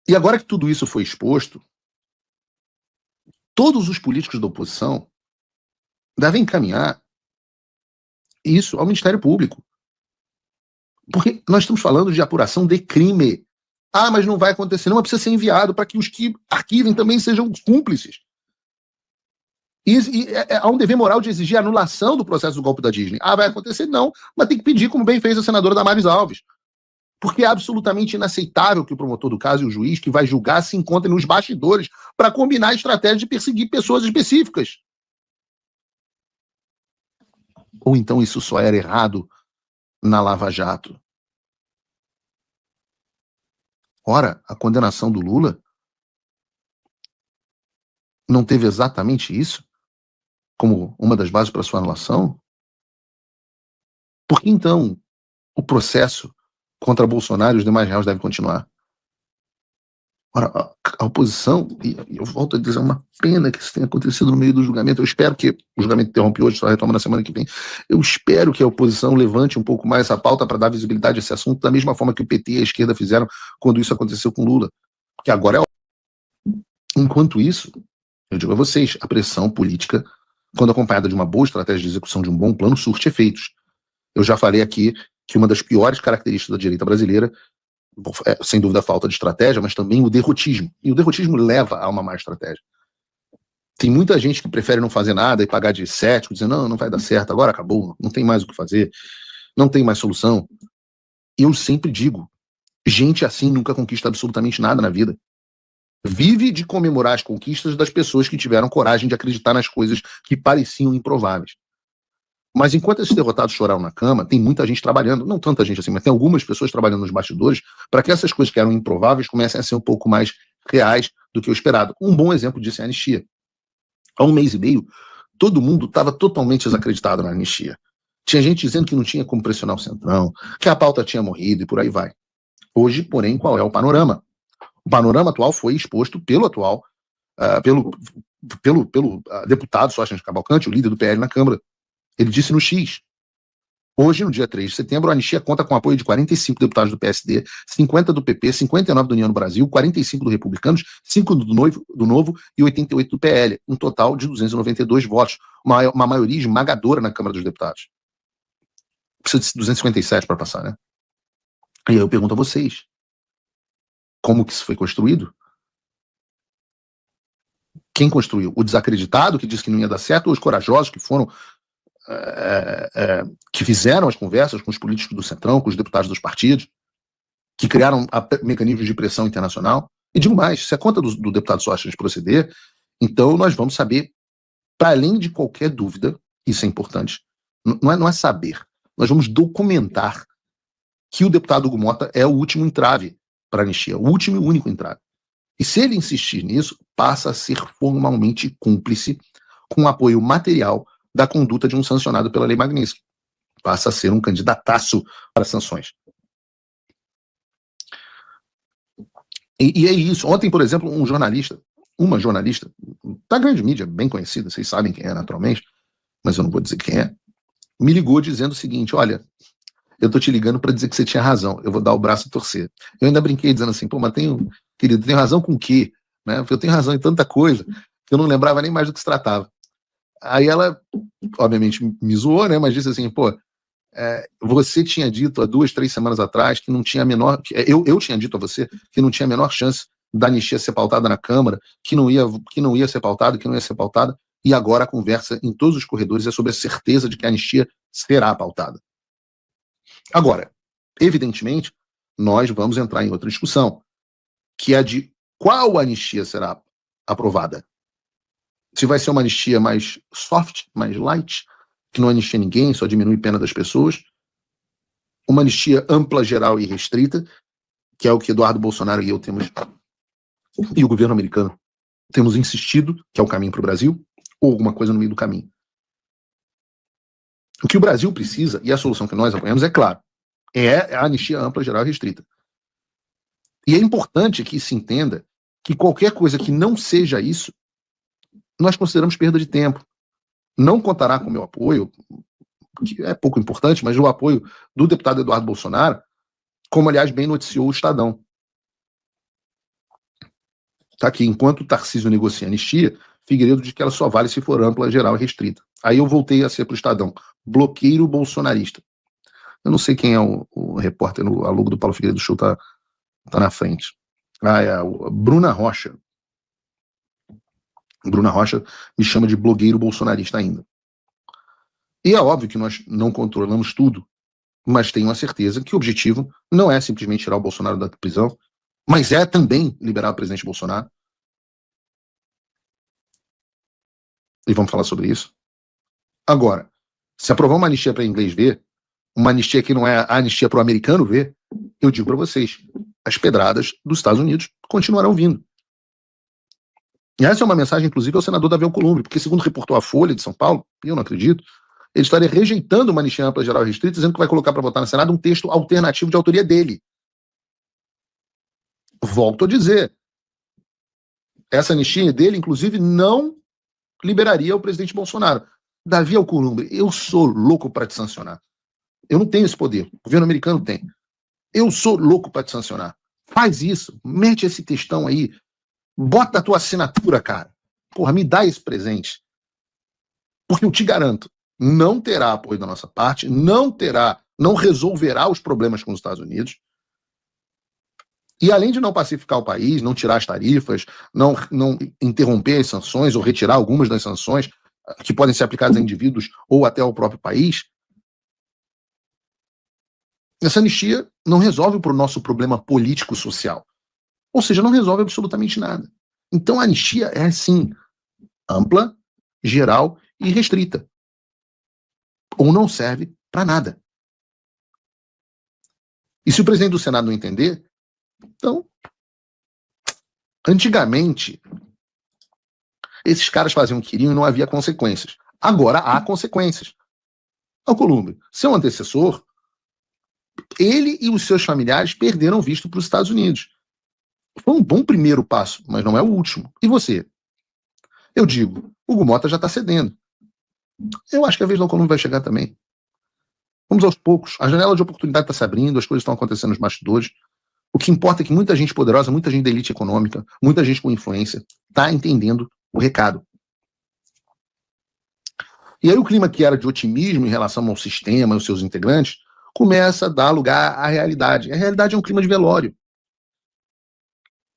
E agora que tudo isso foi exposto, todos os políticos da oposição devem encaminhar isso ao Ministério Público. Porque nós estamos falando de apuração de crime. Ah, mas não vai acontecer, não, mas precisa ser enviado para que os que arquivem também sejam cúmplices. E há um dever moral de exigir a anulação do processo do golpe da Disney. Ah, vai acontecer? Não, mas tem que pedir, como bem fez a senadora Damares Alves. Porque é absolutamente inaceitável que o promotor do caso e o juiz que vai julgar se encontrem nos bastidores para combinar a estratégia de perseguir pessoas específicas. Ou então isso só era errado na Lava Jato? Ora, a condenação do Lula não teve exatamente isso como uma das bases para sua anulação? Por que então o processo contra Bolsonaro e os demais réus deve continuar? Ora, a oposição, e eu volto a dizer, é uma pena que isso tenha acontecido no meio do julgamento. Eu espero que o julgamento interrompe hoje, só retoma na semana que vem. Eu espero que a oposição levante um pouco mais essa pauta para dar visibilidade a esse assunto, da mesma forma que o PT e a esquerda fizeram quando isso aconteceu com Lula. Porque agora é. Enquanto isso, eu digo a vocês, a pressão política, quando acompanhada de uma boa estratégia de execução de um bom plano, surte efeitos. Eu já falei aqui que uma das piores características da direita brasileira é, sem dúvida, a falta de estratégia, mas também o derrotismo. E o derrotismo leva a uma má estratégia. Tem muita gente que prefere não fazer nada e pagar de cético, dizendo, não, não vai dar certo, agora acabou, não tem mais o que fazer, não tem mais solução. Eu sempre digo, gente assim nunca conquista absolutamente nada na vida. Vive de comemorar as conquistas das pessoas que tiveram coragem de acreditar nas coisas que pareciam improváveis. Mas enquanto esses derrotados choraram na cama, tem muita gente trabalhando, não tanta gente assim, mas tem algumas pessoas trabalhando nos bastidores para que essas coisas que eram improváveis comecem a ser um pouco mais reais do que o esperado. Um bom exemplo disso é a anistia. Há um mês e meio, todo mundo estava totalmente desacreditado na anistia. Tinha gente dizendo que não tinha como pressionar o Centrão, que a pauta tinha morrido e por aí vai. Hoje, porém, qual é o panorama? O panorama atual foi exposto pelo deputado Sóstenes Cavalcante, o líder do PL na Câmara. Ele disse no X. Hoje, no dia 3 de setembro, a anistia conta com apoio de 45 deputados do PSD, 50 do PP, 59 do União do Brasil, 45 do Republicanos, 5 do Novo e 88 do PL. Um total de 292 votos. Uma maioria esmagadora na Câmara dos Deputados. Precisa de 257 para passar, né? E aí eu pergunto a vocês, como que isso foi construído? Quem construiu? O desacreditado, que disse que não ia dar certo, ou os corajosos que foram que fizeram as conversas com os políticos do Centrão, com os deputados dos partidos, que criaram mecanismos de pressão internacional? E digo mais, se a conta do deputado Sóstenes proceder, então nós vamos saber, para além de qualquer dúvida, isso é importante, não é saber, nós vamos documentar que o deputado Hugo Mota é o último entrave para a anistia, o último e único entrave. E se ele insistir nisso, passa a ser formalmente cúmplice com apoio material da conduta de um sancionado pela Lei Magnitsky. Passa a ser um candidataço para sanções. E é isso. Ontem, por exemplo, uma jornalista da grande mídia, bem conhecida, vocês sabem quem é naturalmente, mas eu não vou dizer quem é, me ligou dizendo o seguinte, olha, eu tô te ligando para dizer que você tinha razão, eu vou dar o braço a torcer. Eu ainda brinquei dizendo assim, pô, mas querido, tenho razão com o quê? Né? Porque eu tenho razão em tanta coisa que eu não lembrava nem mais do que se tratava. Aí ela, obviamente, me zoou, né? Mas disse assim, pô, você tinha dito há 2, 3 semanas atrás que não tinha a menor... Eu tinha dito a você que não tinha a menor chance da anistia ser pautada na Câmara, que não ia ser pautada, e agora a conversa em todos os corredores é sobre a certeza de que a anistia será pautada. Agora, evidentemente, nós vamos entrar em outra discussão, que é de qual anistia será aprovada. Se vai ser uma anistia mais soft, mais light, que não anistia ninguém, só diminui a pena das pessoas. Uma anistia ampla, geral e restrita, que é o que Eduardo Bolsonaro e eu temos, e o governo americano temos insistido, que é o caminho para o Brasil, ou alguma coisa no meio do caminho. O que o Brasil precisa, e a solução que nós apoiamos, é claro, é a anistia ampla, geral e restrita. E é importante que se entenda que qualquer coisa que não seja isso, nós consideramos perda de tempo. Não contará com o meu apoio, que é pouco importante, mas o apoio do deputado Eduardo Bolsonaro, como, aliás, bem noticiou o Estadão. Tá aqui, enquanto o Tarcísio negocia anistia, Figueiredo diz que ela só vale se for ampla, geral e restrita. Aí eu voltei a ser pro Estadão. Bloqueiro bolsonarista. Eu não sei quem é o repórter, a logo do Paulo Figueiredo Show tá na frente. É a Bruna Rocha. Bruna Rocha me chama de blogueiro bolsonarista ainda. E é óbvio que nós não controlamos tudo, mas tenho a certeza que o objetivo não é simplesmente tirar o Bolsonaro da prisão, mas é também liberar o presidente Bolsonaro. E vamos falar sobre isso. Agora, se aprovar uma anistia para inglês ver, uma anistia que não é a anistia para o americano ver, eu digo para vocês, as pedradas dos Estados Unidos continuarão vindo. E essa é uma mensagem, inclusive, ao senador Davi Alcolumbre, porque, segundo reportou a Folha de São Paulo, e eu não acredito, ele estaria rejeitando uma anistia ampla, geral e restrita, dizendo que vai colocar para votar no Senado um texto alternativo de autoria dele. Volto a dizer, essa anistia dele, inclusive, não liberaria o presidente Bolsonaro. Davi Alcolumbre, eu sou louco para te sancionar. Eu não tenho esse poder, o governo americano tem. Eu sou louco para te sancionar. Faz isso, mete esse textão aí, bota a tua assinatura, cara. Porra, me dá esse presente. Porque eu te garanto, não terá apoio da nossa parte, não resolverá os problemas com os Estados Unidos. E além de não pacificar o país, não tirar as tarifas, não interromper as sanções ou retirar algumas das sanções que podem ser aplicadas a indivíduos ou até ao próprio país, essa anistia não resolve o nosso problema político-social. Ou seja, não resolve absolutamente nada. Então a anistia é, sim, ampla, geral e restrita. Ou não serve para nada. E se o presidente do Senado não entender, então, antigamente, esses caras faziam o que queriam e não havia consequências. Agora há consequências. Alcolumbre, seu antecessor, ele e os seus familiares perderam visto para os Estados Unidos. Foi um bom primeiro passo, mas não é o último. E você? Eu digo, Hugo Mota já está cedendo. Eu acho que a vez do Alcolumbre vai chegar também. Vamos aos poucos. A janela de oportunidade está se abrindo, as coisas estão acontecendo nos bastidores. O que importa é que muita gente poderosa, muita gente da elite econômica, muita gente com influência, está entendendo o recado. E aí o clima que era de otimismo em relação ao sistema e aos seus integrantes começa a dar lugar à realidade. A realidade é um clima de velório.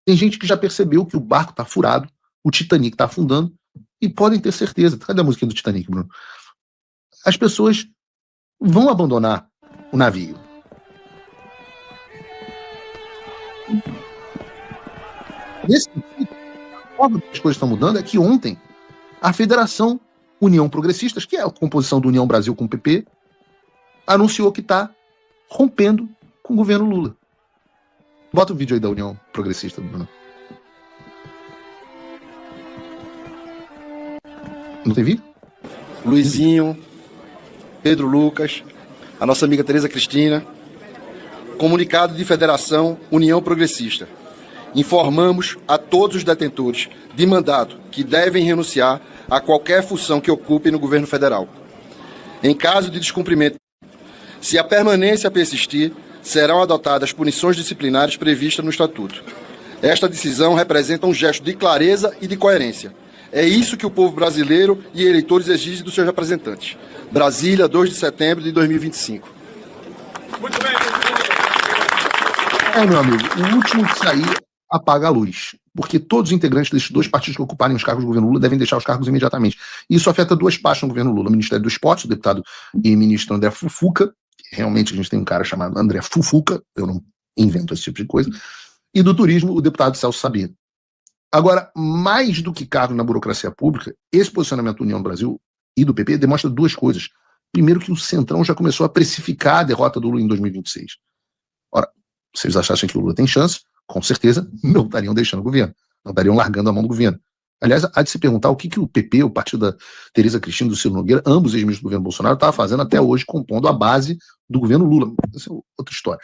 Tem gente que já percebeu que o barco está furado, o Titanic está afundando, e podem ter certeza. Cadê a música do Titanic, Bruno? As pessoas vão abandonar o navio. Nesse sentido, a forma que as coisas estão mudando é que ontem a Federação União Progressistas, que é a composição do União Brasil com o PP, anunciou que está rompendo com o governo Lula. Bota o vídeo aí da União Progressista, Bruno. Não tem vídeo? Luizinho, Pedro Lucas, a nossa amiga Tereza Cristina. Comunicado de Federação União Progressista. Informamos a todos os detentores de mandato que devem renunciar a qualquer função que ocupem no governo federal. Em caso de descumprimento, se a permanência persistir, serão adotadas punições disciplinares previstas no Estatuto. Esta decisão representa um gesto de clareza e de coerência. É isso que o povo brasileiro e eleitores exigem dos seus representantes. Brasília, 2 de setembro de 2025. Muito bem. Meu amigo, o último que sair apaga a luz. Porque todos os integrantes desses dois partidos que ocuparem os cargos do governo Lula devem deixar os cargos imediatamente. Isso afeta duas pastas no governo Lula. O Ministério do Esporte, o deputado e ministro André Fufuca. Realmente a gente tem um cara chamado André Fufuca, eu não invento esse tipo de coisa. E do turismo, o deputado Celso Sabino. Agora, mais do que cargo na burocracia pública, esse posicionamento do União do Brasil e do PP demonstra duas coisas. Primeiro, que o Centrão já começou a precificar a derrota do Lula em 2026. Ora, se eles achassem que o Lula tem chance, com certeza não estariam deixando o governo, não estariam largando a mão do governo. Aliás, há de se perguntar o que o PP, o partido da Tereza Cristina e do Ciro Nogueira, ambos ex-ministros do governo Bolsonaro, estava fazendo até hoje, compondo a base do governo Lula. Essa é outra história.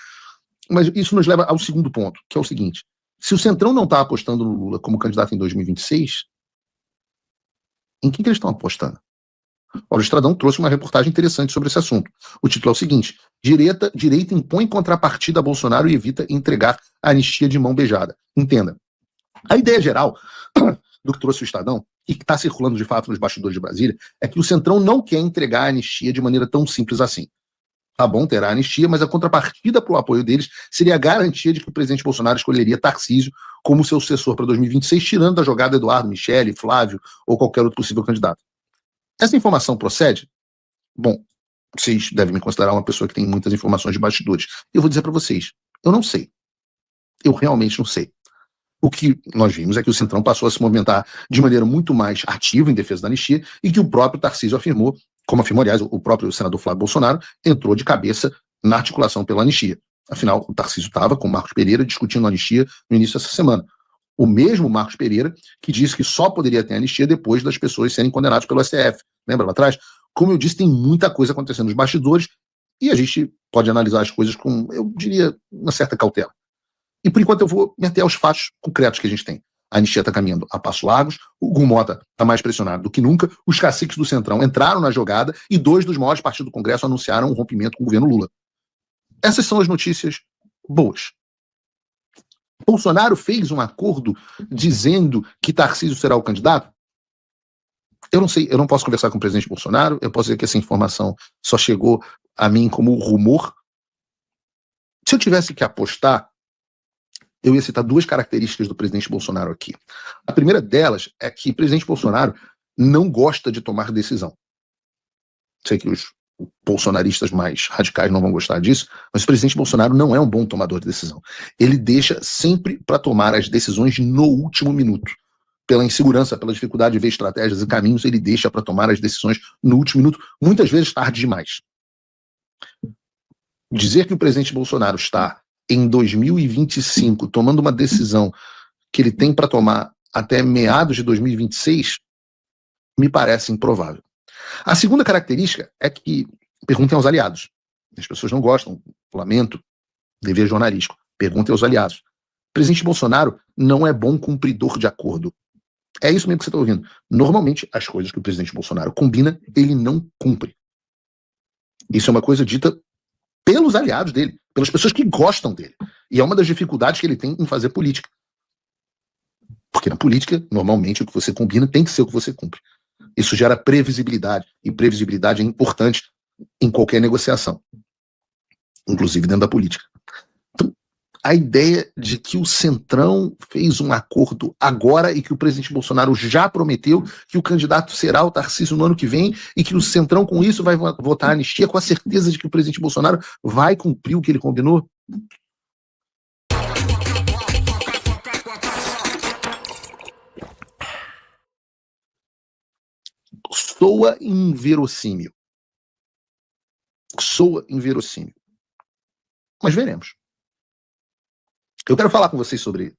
Mas isso nos leva ao segundo ponto, que é o seguinte: se o Centrão não está apostando no Lula como candidato em 2026, em quem que eles estão apostando? O Estradão trouxe uma reportagem interessante sobre esse assunto. O título é o seguinte: direita impõe contrapartida a Bolsonaro e evita entregar a anistia de mão beijada. Entenda, A ideia geral do que trouxe o Estadão, e que está circulando de fato nos bastidores de Brasília, é que o Centrão não quer entregar a anistia de maneira tão simples assim. Tá bom, terá anistia, mas a contrapartida para o apoio deles seria a garantia de que o presidente Bolsonaro escolheria Tarcísio como seu sucessor para 2026, tirando da jogada Eduardo, Michele, Flávio ou qualquer outro possível candidato. Essa informação procede? Bom, vocês devem me considerar uma pessoa que tem muitas informações de bastidores. Eu vou dizer para vocês, eu não sei. Eu realmente não sei. O que nós vimos é que o Centrão passou a se movimentar de maneira muito mais ativa em defesa da anistia e que o próprio Tarcísio afirmou, como afirmou, aliás, o próprio senador Flávio Bolsonaro, entrou de cabeça na articulação pela anistia. Afinal, o Tarcísio estava com o Marcos Pereira discutindo a anistia no início dessa semana. O mesmo Marcos Pereira que disse que só poderia ter anistia depois das pessoas serem condenadas pelo STF. Lembra lá atrás? Como eu disse, tem muita coisa acontecendo nos bastidores e a gente pode analisar as coisas com, eu diria, uma certa cautela. E por enquanto eu vou me ater aos fatos concretos que a gente tem. A anistia está caminhando a passos largos, o Hugo Mota está mais pressionado do que nunca, os caciques do Centrão entraram na jogada e 2 dos maiores partidos do Congresso anunciaram um rompimento com o governo Lula. Essas são as notícias boas. Bolsonaro fez um acordo dizendo que Tarcísio será o candidato? Eu não sei, eu não posso conversar com o presidente Bolsonaro, eu posso dizer que essa informação só chegou a mim como rumor. Se eu tivesse que apostar, eu ia citar 2 características do presidente Bolsonaro aqui. A primeira delas é que o presidente Bolsonaro não gosta de tomar decisão. Sei que os bolsonaristas mais radicais não vão gostar disso, mas o presidente Bolsonaro não é um bom tomador de decisão. Ele deixa sempre para tomar as decisões no último minuto. Pela insegurança, pela dificuldade de ver estratégias e caminhos, ele deixa para tomar as decisões no último minuto, muitas vezes tarde demais. Dizer que o presidente Bolsonaro está em 2025 tomando uma decisão que ele tem para tomar até meados de 2026, me parece improvável. A segunda característica é que, perguntem aos aliados. As pessoas não gostam, lamento, dever jornalístico. Perguntem aos aliados. O presidente Bolsonaro não é bom cumpridor de acordo. É isso mesmo que você está ouvindo. Normalmente, as coisas que o presidente Bolsonaro combina, ele não cumpre. Isso é uma coisa dita pelos aliados dele, pelas pessoas que gostam dele. E é uma das dificuldades que ele tem em fazer política. Porque na política, normalmente, o que você combina tem que ser o que você cumpre. Isso gera previsibilidade, e previsibilidade é importante em qualquer negociação, inclusive dentro da política. Então, a ideia de que o Centrão fez um acordo agora e que o presidente Bolsonaro já prometeu que o candidato será o Tarcísio no ano que vem e que o Centrão com isso vai votar a anistia com a certeza de que o presidente Bolsonaro vai cumprir o que ele combinou? Soa inverossímil. Soa inverossímil. Mas veremos. Eu quero falar com vocês sobre